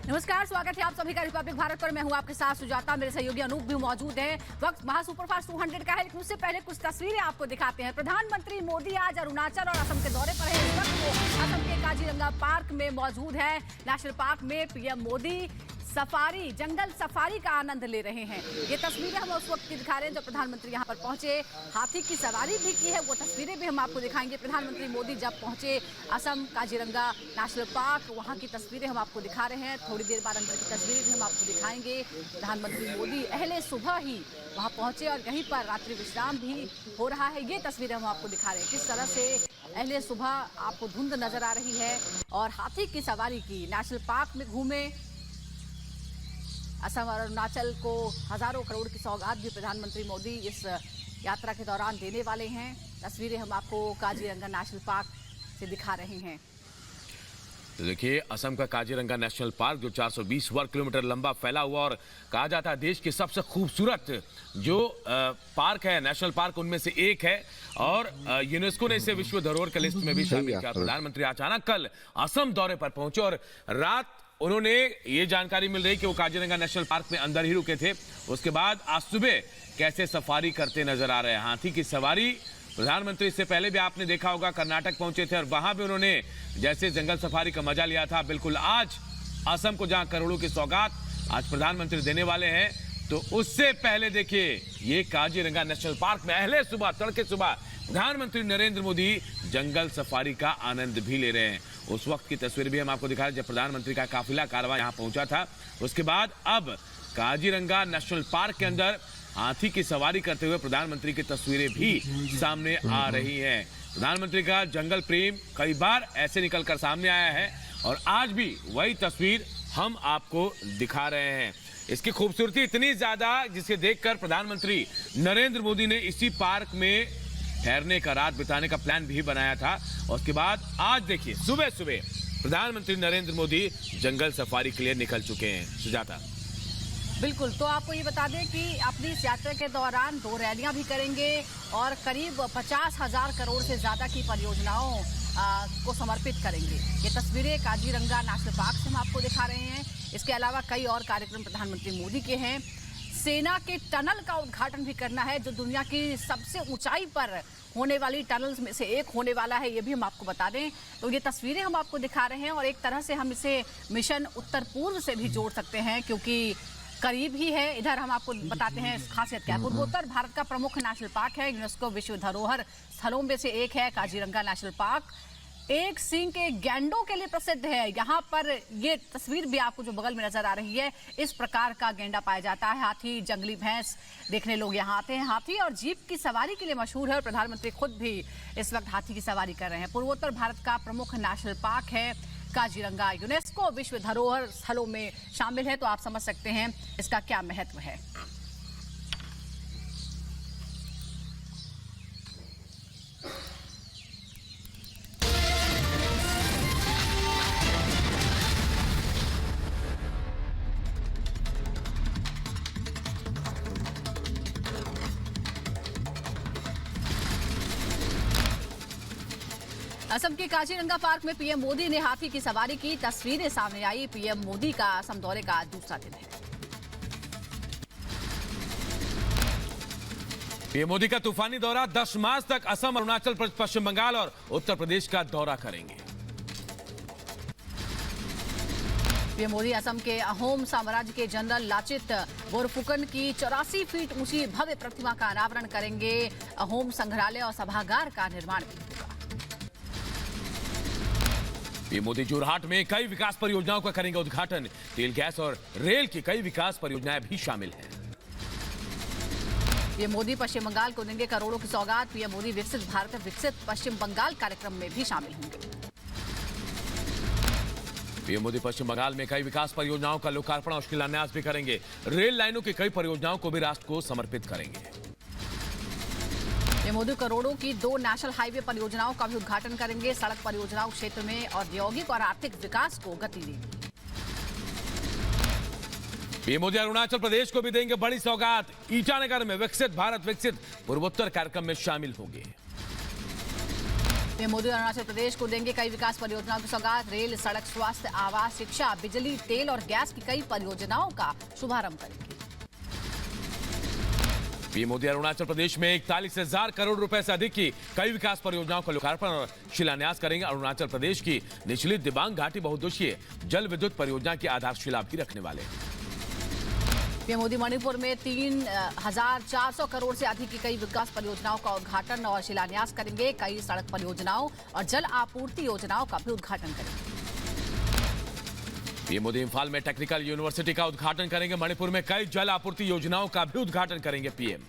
नमस्कार, स्वागत है आप सभी का रिपब्लिक भारत पर। मैं हूं आपके साथ सुजाता, मेरे सहयोगी अनूप भी मौजूद हैं। वक्त महा सुपरफास्ट 200 का है, लेकिन उससे पहले कुछ तस्वीरें आपको दिखाते हैं। प्रधानमंत्री मोदी आज अरुणाचल और असम के दौरे पर है। इस वक्त वो असम के काजीरंगा पार्क में मौजूद है। नेशनल पार्क में पीएम मोदी सफारी, जंगल सफारी का आनंद ले रहे हैं। ये तस्वीरें हम उस वक्त की दिखा रहे हैं जब प्रधानमंत्री यहाँ पर पहुंचे। हाथी की सवारी भी की है, वो तस्वीरें भी हम आपको दिखाएंगे। प्रधानमंत्री मोदी जब पहुंचे असम काजीरंगा नेशनल पार्क, वहाँ की तस्वीरें हम आपको दिखा रहे हैं। थोड़ी देर बाद अंदर की तस्वीरें भी हम आपको दिखाएंगे। प्रधानमंत्री मोदी अहले सुबह ही वहाँ पहुंचे और यहीं पर रात्रि विश्राम भी हो रहा है। ये तस्वीरें हम आपको दिखा रहे हैं किस तरह से अहले सुबह आपको धुंध नजर आ रही है और हाथी की सवारी की। नेशनल पार्क में घूमे। असम और अरुणाचल को हजारों करोड़ की सौगात भी प्रधानमंत्री मोदी इस यात्रा के दौरान देने वाले हैं। तस्वीरें हम आपको काजीरंगा नेशनल पार्क से दिखा रहे हैं। तो देखिए, असम का काजीरंगा नेशनल पार्क जो 420 वर्ग किलोमीटर लंबा फैला हुआ और कहा जाता है देश के सबसे खूबसूरत जो पार्क है, नेशनल पार्क उनमें से एक है और यूनेस्को ने इसे विश्व धरोहर की लिस्ट में भी शामिल किया। प्रधानमंत्री अचानक कल असम दौरे पर पहुंचे और रात उन्होंने ये जानकारी मिल रही कि वो काजीरंगा नेशनल पार्क में अंदर ही रुके थे। उसके बाद आज सुबह कैसे सफारी करते नजर आ रहे हैं। हाथी की सवारी प्रधानमंत्री इससे पहले भी आपने देखा होगा, कर्नाटक पहुंचे थे और वहां भी उन्होंने जैसे जंगल सफारी का मजा लिया था। बिल्कुल आज असम को जहां करोड़ों की सौगात आज प्रधानमंत्री देने वाले हैं, तो उससे पहले देखिए ये काजीरंगा नेशनल पार्क में अहले सुबह, तड़के सुबह प्रधानमंत्री नरेंद्र मोदी जंगल सफारी का आनंद भी ले रहे हैं। उस वक्त की तस्वीर भी हम आपको दिखा रहे हैं जब प्रधानमंत्री का काफिला कारवां यहां पहुंचा था। उसके बाद अब काजीरंगा नेशनल पार्क के अंदर हाथी की सवारी करते हुए प्रधानमंत्री की तस्वीरें भी सामने आ रही हैं। प्रधानमंत्री का जंगल प्रेम कई बार ऐसे निकलकर सामने आया है और आज भी वही तस्वीर हम आपको दिखा रहे हैं। इसकी खूबसूरती इतनी ज्यादा जिसे देखकर प्रधानमंत्री नरेंद्र मोदी ने इसी पार्क में ठहरने का, रात बिताने का प्लान भी बनाया था। और उसके बाद आज देखिए सुबह सुबह प्रधानमंत्री नरेंद्र मोदी जंगल सफारी के लिए निकल चुके हैं। सुजाता, बिल्कुल, तो आपको ये बता दें कि अपनी इस यात्रा के दौरान 2 रैलियां भी करेंगे और करीब 50,000 करोड़ से ज्यादा की परियोजनाओं को समर्पित करेंगे। ये तस्वीरें काजीरंगा नेशनल पार्क से हम आपको दिखा रहे हैं। इसके अलावा कई और कार्यक्रम प्रधानमंत्री मोदी के हैं। सेना के टनल का उद्घाटन भी करना है जो दुनिया की सबसे ऊंचाई पर होने वाली टनल्स में से एक होने वाला है, ये भी हम आपको बता दें। तो ये तस्वीरें हम आपको दिखा रहे हैं और एक तरह से हम इसे मिशन उत्तर पूर्व से भी जोड़ सकते हैं क्योंकि करीब ही है। इधर हम आपको बताते हैं खासियत क्या है। पूर्वोत्तर भारत का प्रमुख नेशनल पार्क है, यूनेस्को विश्व धरोहर स्थलों में से एक है काजीरंगा नेशनल पार्क। एक सींग के गैंडों के लिए प्रसिद्ध है। यहाँ पर ये तस्वीर भी आपको जो बगल में नजर आ रही है, इस प्रकार का गैंडा पाया जाता है। हाथी, जंगली भैंस देखने लोग यहाँ आते हैं। हाथी और जीप की सवारी के लिए मशहूर है और प्रधानमंत्री खुद भी इस वक्त हाथी की सवारी कर रहे हैं। पूर्वोत्तर भारत का प्रमुख नेशनल पार्क है काजीरंगा, यूनेस्को विश्व धरोहर स्थलों में शामिल है, तो आप समझ सकते हैं इसका क्या महत्व है। असम के काजीरंगा पार्क में पीएम मोदी ने हाथी की सवारी की। तस्वीरें सामने आई। पीएम मोदी का असम दौरे का आज दूसरा दिन है। पीएम मोदी का तूफानी दौरा 10 मार्च तक असम, अरुणाचल प्रदेश, पश्चिम बंगाल और उत्तर प्रदेश का दौरा करेंगे। पीएम मोदी असम के अहोम साम्राज्य के जनरल लाचित बोरफुकन की 84 फीट ऊंची भव्य प्रतिमा का अनावरण करेंगे। अहोम संग्रहालय और सभागार का निर्माण भी होगा। पीएम मोदी जोरहाट में कई विकास परियोजनाओं का करेंगे उद्घाटन। तेल, गैस और रेल की कई विकास परियोजनाएं भी शामिल हैं। पीएम मोदी पश्चिम बंगाल को देंगे करोड़ों की सौगात। पीएम मोदी विकसित भारत विकसित पश्चिम बंगाल कार्यक्रम में भी शामिल होंगे। पीएम मोदी पश्चिम बंगाल में कई विकास परियोजनाओं का लोकार्पण और शिलान्यास भी करेंगे। रेल लाइनों की कई परियोजनाओं को भी राष्ट्र को समर्पित करेंगे। पीएम मोदी करोड़ों की 2 नेशनल हाईवे परियोजनाओं का भी उद्घाटन करेंगे। सड़क परियोजनाओं क्षेत्र में औद्योगिक और आर्थिक विकास को गति देगी। पीएम मोदी अरुणाचल प्रदेश को भी देंगे बड़ी सौगात। ईटानगर में विकसित भारत विकसित पूर्वोत्तर कार्यक्रम में शामिल होंगे। पीएम मोदी अरुणाचल प्रदेश को देंगे कई विकास परियोजनाओं की सौगात। रेल, सड़क, स्वास्थ्य, आवास, शिक्षा, बिजली, तेल और गैस की कई परियोजनाओं का शुभारंभ करेंगे। पीएम मोदी अरुणाचल प्रदेश में 41,000 करोड़ रुपए से अधिक की कई विकास परियोजनाओं का लोकार्पण और शिलान्यास करेंगे। अरुणाचल प्रदेश की निचली दिबांग घाटी बहुउद्देशीय जल विद्युत परियोजना की आधारशिला भी रखने वाले हैं। पीएम मोदी मणिपुर में 3,400 करोड़ से अधिक की कई विकास परियोजनाओं का उद्घाटन और शिलान्यास करेंगे। कई सड़क परियोजनाओं और जल आपूर्ति योजनाओं का भी उद्घाटन करेंगे। पीएम मोदी इम्फाल में टेक्निकल यूनिवर्सिटी का उद्घाटन करेंगे। मणिपुर में कई जल आपूर्ति योजनाओं का भी उद्घाटन करेंगे पीएम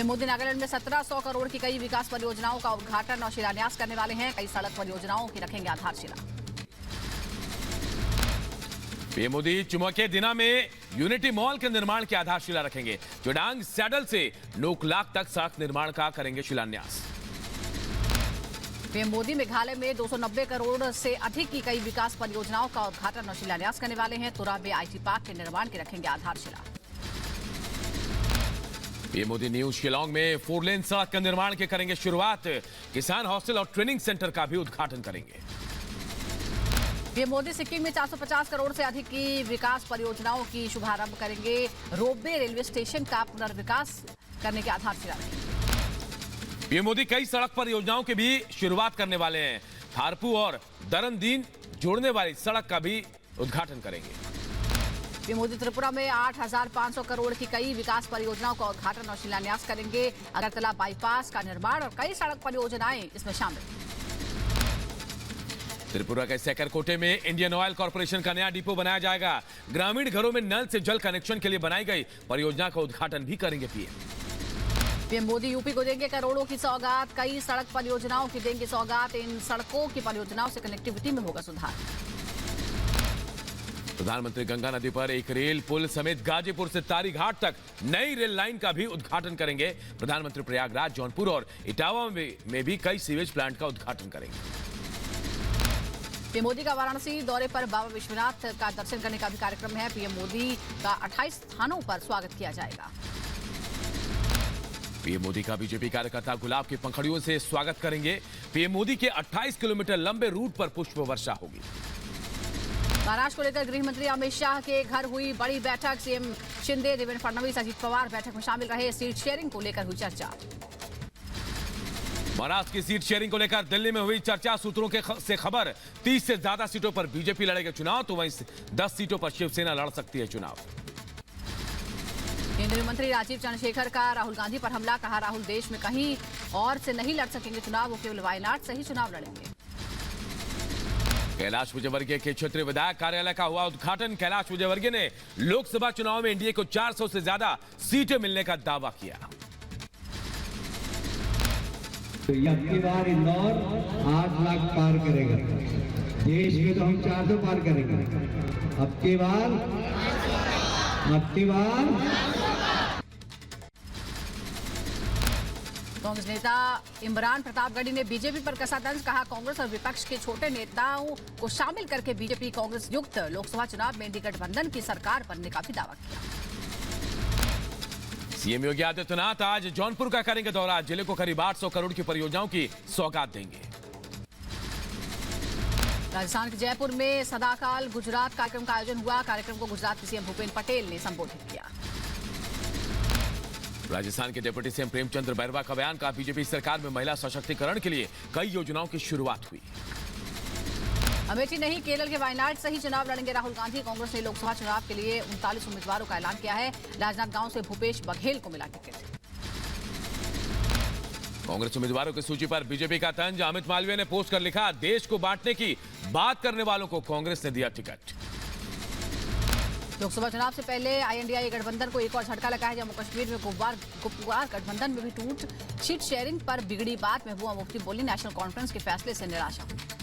मोदी नागालैंड में 1700 करोड़ की कई विकास परियोजनाओं का उद्घाटन और शिलान्यास करने वाले हैं। कई सड़क परियोजनाओं की रखेंगे आधारशिला। पीएम मोदी चुमके दिना में यूनिटी मॉल के निर्माण की आधारशिला रखेंगे। चुडांग सैडल से नोकलाक तक सड़क निर्माण का करेंगे शिलान्यास। पीएम मोदी मेघालय में 290 करोड़ से अधिक की कई विकास परियोजनाओं का उद्घाटन और शिलान्यास करने वाले हैं। तुरा में आईटी पार्क के निर्माण की रखेंगे आधारशिला। पीएम मोदी न्यू शिलांग में 4 लेन सड़क के निर्माण के करेंगे शुरुआत। किसान हॉस्टल और ट्रेनिंग सेंटर का भी उद्घाटन करेंगे। पीएम मोदी सिक्किम में 450 करोड़ से अधिक की विकास परियोजनाओं की शुभारंभ करेंगे। रोपवे रेलवे स्टेशन का पुनर्विकास करने की आधारशिला रखेंगे। पीएम मोदी कई सड़क परियोजनाओं की भी शुरुआत करने वाले हैं। थारपू और दरनदीन जोड़ने वाली सड़क का भी उद्घाटन करेंगे। पीएम मोदी त्रिपुरा में 8,500 करोड़ की कई विकास परियोजनाओं का उद्घाटन और शिलान्यास करेंगे। अगरतला बाईपास का निर्माण और कई सड़क परियोजनाएं इसमें शामिल। त्रिपुरा के सेकरकोटे में इंडियन ऑयल कॉर्पोरेशन का नया डिपो बनाया जाएगा। ग्रामीण घरों में नल से जल कनेक्शन के लिए बनाई गई परियोजना का उद्घाटन भी करेंगे पीएम मोदी यूपी को देंगे करोड़ों की सौगात। कई सड़क परियोजनाओं की देंगे सौगात। इन सड़कों की परियोजनाओं से कनेक्टिविटी में होगा सुधार। प्रधानमंत्री गंगा नदी पर एक रेल पुल समेत गाजीपुर से तारी घाट तक नई रेल लाइन का भी उद्घाटन करेंगे। प्रधानमंत्री प्रयागराज, जौनपुर और इटावा में भी कई सीवेज प्लांट का उद्घाटन करेंगे। पीएम मोदी का वाराणसी दौरे पर बाबा विश्वनाथ का दर्शन करने का भी कार्यक्रम है। पीएम मोदी का 28 स्थानों पर स्वागत किया जाएगा। पीएम मोदी का बीजेपी कार्यकर्ता गुलाब की पंखड़ियों से स्वागत करेंगे। पीएम मोदी के 28 किलोमीटर लंबे रूट पर पुष्प वर्षा होगी। महाराष्ट्र को लेकर गृह मंत्री अमित शाह के घर हुई बड़ी बैठक। सीएम शिंदे, देवेंद्र फडणवीस, अजित पवार बैठक में शामिल रहे। सीट शेयरिंग को लेकर हुई चर्चा। महाराष्ट्र की सीट शेयरिंग को लेकर दिल्ली में हुई चर्चा। सूत्रों से खबर 30 से ज्यादा सीटों पर बीजेपी लड़ेगा चुनाव, तो वहीं 10 सीटों पर शिवसेना लड़ सकती है चुनाव। केंद्रीय मंत्री राजीव चंद्रशेखर का राहुल गांधी पर हमला। कहा, राहुल देश में कहीं और से नहीं लड़ सकेंगे चुनाव, वो केवल वायनाड से ही चुनाव लड़ेंगे। कैलाश विजयवर्गीय के क्षेत्रीय विधायक कार्यालय का हुआ उद्घाटन। कैलाश विजयवर्गीय ने लोकसभा चुनाव में एनडीए को 400 से ज्यादा सीटें मिलने का दावा किया। तो अब की बार इंदौर 8 लाख पार करेगा। देश में तो हम 400 पार करेंगे। अब की बार कांग्रेस नेता इमरान प्रतापगढ़ी ने बीजेपी पर कसा तंज। कहा, कांग्रेस और विपक्ष के छोटे नेताओं को शामिल करके बीजेपी कांग्रेस युक्त लोकसभा चुनाव में इंडी गठबंधन की सरकार बनने का भी दावा किया। सीएम योगी आदित्यनाथ आज जौनपुर का करेंगे दौरा। जिले को करीब 800 करोड़ की परियोजनाओं की सौगात देंगे। राजस्थान के जयपुर में सदाकाल गुजरात कार्यक्रम का आयोजन हुआ। कार्यक्रम को गुजरात के सीएम भूपेन्द्र पटेल ने संबोधित किया। राजस्थान के डिप्टी सीएम प्रेमचंद्र बैरवा का बयान। कहा, बीजेपी सरकार में महिला सशक्तिकरण के लिए कई योजनाओं की शुरुआत हुई। अमेठी नहीं, केरल के वायनाड से ही चुनाव लड़ेंगे राहुल गांधी। कांग्रेस ने लोकसभा चुनाव के लिए 39 उम्मीदवारों का ऐलान किया है। राजनांदगांव से भूपेश बघेल को मिला टिकट। कांग्रेस उम्मीदवारों की सूची पर बीजेपी का तंज। अमित मालवीय ने पोस्ट कर लिखा, देश को बांटने की बात करने वालों को कांग्रेस ने दिया टिकट। लोकसभा चुनाव से पहले आईएनडीए गठबंधन को एक और झटका लगा है। जम्मू कश्मीर में गुप्तवार गठबंधन में भी टूट। सीट शेयरिंग पर बिगड़ी बात। महबूबा मुफ्ती बोली, नेशनल कॉन्फ्रेंस के फैसले से निराशा हुई।